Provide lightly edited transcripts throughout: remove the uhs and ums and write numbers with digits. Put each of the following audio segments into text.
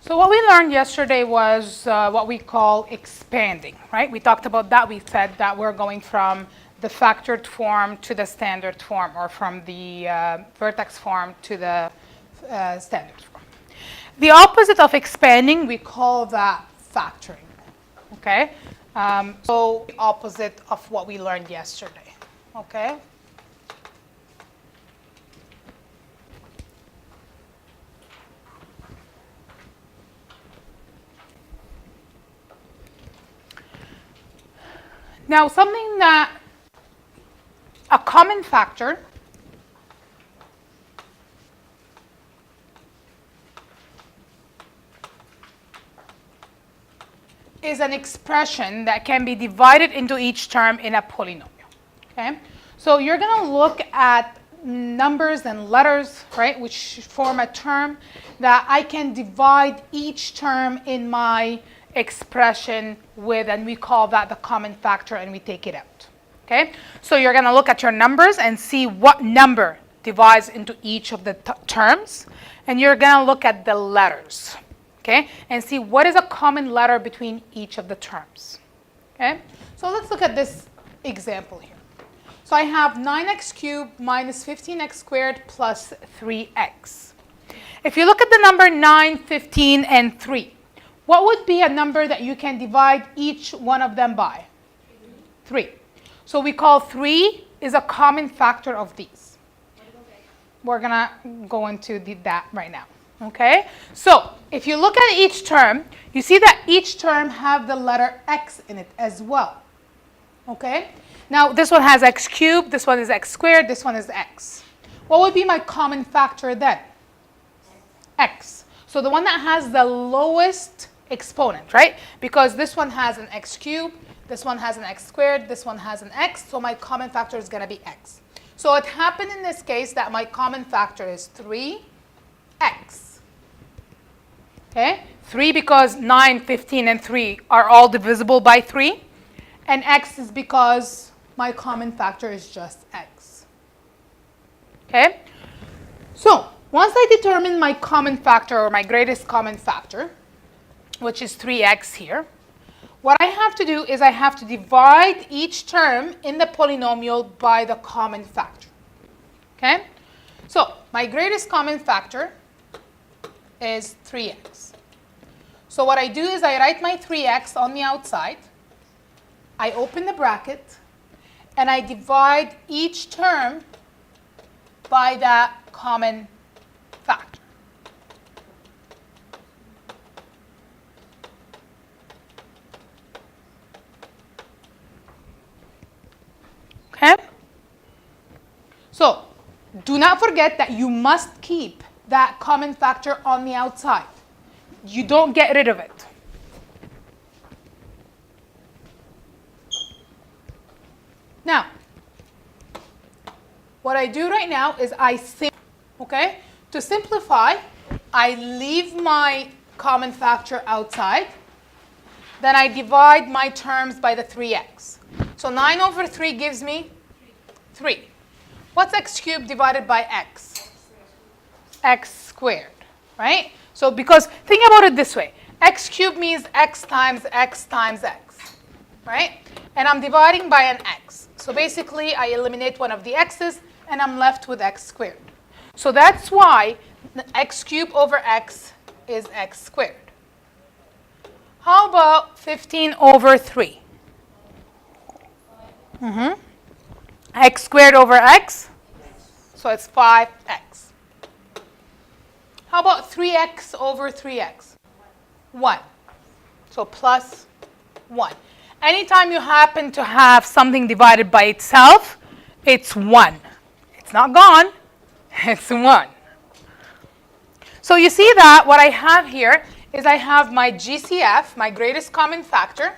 So what we learned yesterday was what we call expanding, right? We talked about that. We said that we're going from the factored form to the standard form, or from the vertex form to the standard form. The opposite of expanding, we call that factoring, okay? So the opposite of what we learned yesterday, okay? Now, something that a common factor is an expression that can be divided into each term in a polynomial, okay? So you're going to look at numbers and letters, right, which form a term that I can divide each term in my expression with, and we call that the common factor, and we take it out, okay? So you're going to look at your numbers and see what number divides into each of the terms, and you're going to look at the letters, okay, and see what is a common letter between each of the terms, okay? So let's look at this example here. So I have 9x cubed minus 15x squared plus 3x. If you look at the number 9, 15, and 3, what would be a number that you can divide each one of them by? 3. So we call 3 is a common factor of these. We're going to go into that right now. Okay, so if you look at each term, you see that each term have the letter x in it as well. Okay, now this one has x cubed, this one is x squared, this one is x. What would be my common factor then? X. So the one that has the lowest exponent, right? Because this one has an x cubed, this one has an x squared, this one has an x, so my common factor is going to be x. So it happened in this case that my common factor is 3x. Okay, 3 because 9, 15, and 3 are all divisible by 3. And x is because my common factor is just x. Okay, so once I determine my common factor, or my greatest common factor, which is 3x here, what I have to do is I have to divide each term in the polynomial by the common factor. Okay, so my greatest common factor is 3x. So what I do is I write my 3x on the outside, I open the bracket, and I divide each term by that common factor. Okay? So do not forget that you must keep that common factor on the outside. You don't get rid of it. Now, what I do right now is okay? To simplify, I leave my common factor outside. Then I divide my terms by the 3x. So 9 over 3 gives me 3. What's x cubed divided by x? X squared, right? So because, think about it this way. X cubed means x times x times x, right? And I'm dividing by an x. So basically, I eliminate one of the x's, and I'm left with x squared. So that's why x cubed over x is x squared. How about 15 over 3? X squared over x, so it's 5x. How about 3x over 3x? 1. So plus 1. Anytime you happen to have something divided by itself, it's 1. It's not gone, it's 1. So you see that what I have here is I have my GCF, my greatest common factor,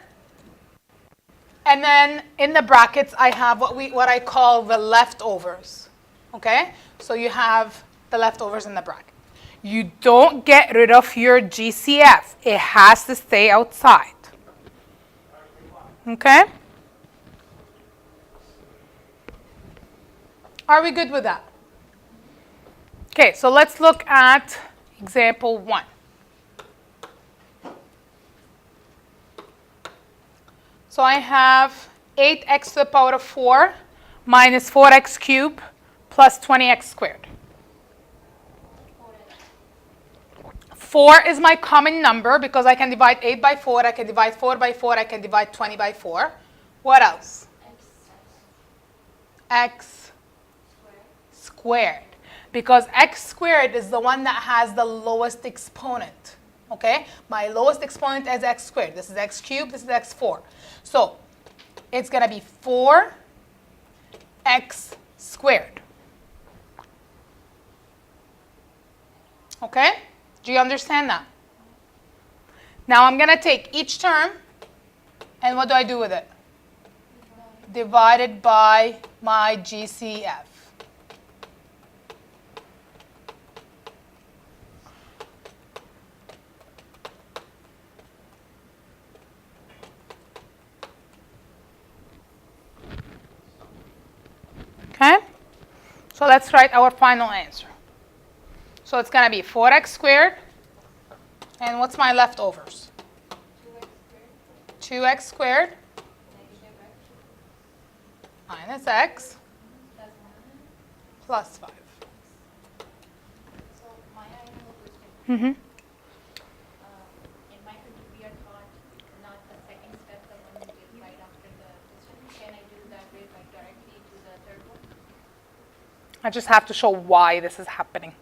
and then in the brackets I have what I call the leftovers. Okay? So you have the leftovers in the bracket. You don't get rid of your GCF. It has to stay outside. Okay? Are we good with that? Okay, so let's look at example 1. So I have 8x to the power of 4 minus 4x cubed plus 20x squared. 4 is my common number because I can divide 8 by 4, I can divide 4 by 4, I can divide 20 by 4. What else? X squared. Because x squared is the one that has the lowest exponent. Okay? My lowest exponent is x squared. This is x cubed, this is x4. So it's going to be 4x squared. Okay? Do you understand that? Now I'm going to take each term, and what do I do with it? Divided by my GCF. Okay? So let's write our final answer. So it's going to be 4x squared. And what's my leftovers? 2x squared minus x plus 5. So, Maya, I have a question. Mm-hmm. In my country, we are taught not the second step, the one you did right after the question. Can I do that way by directly to the third one? I just have to show why this is happening.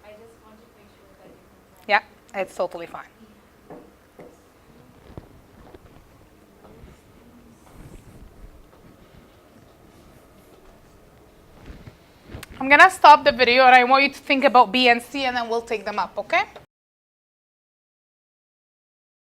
I just want to make sure that you know. Yeah, it's totally fine. I'm going to stop the video and I want you to think about B and C and then we'll take them up, okay?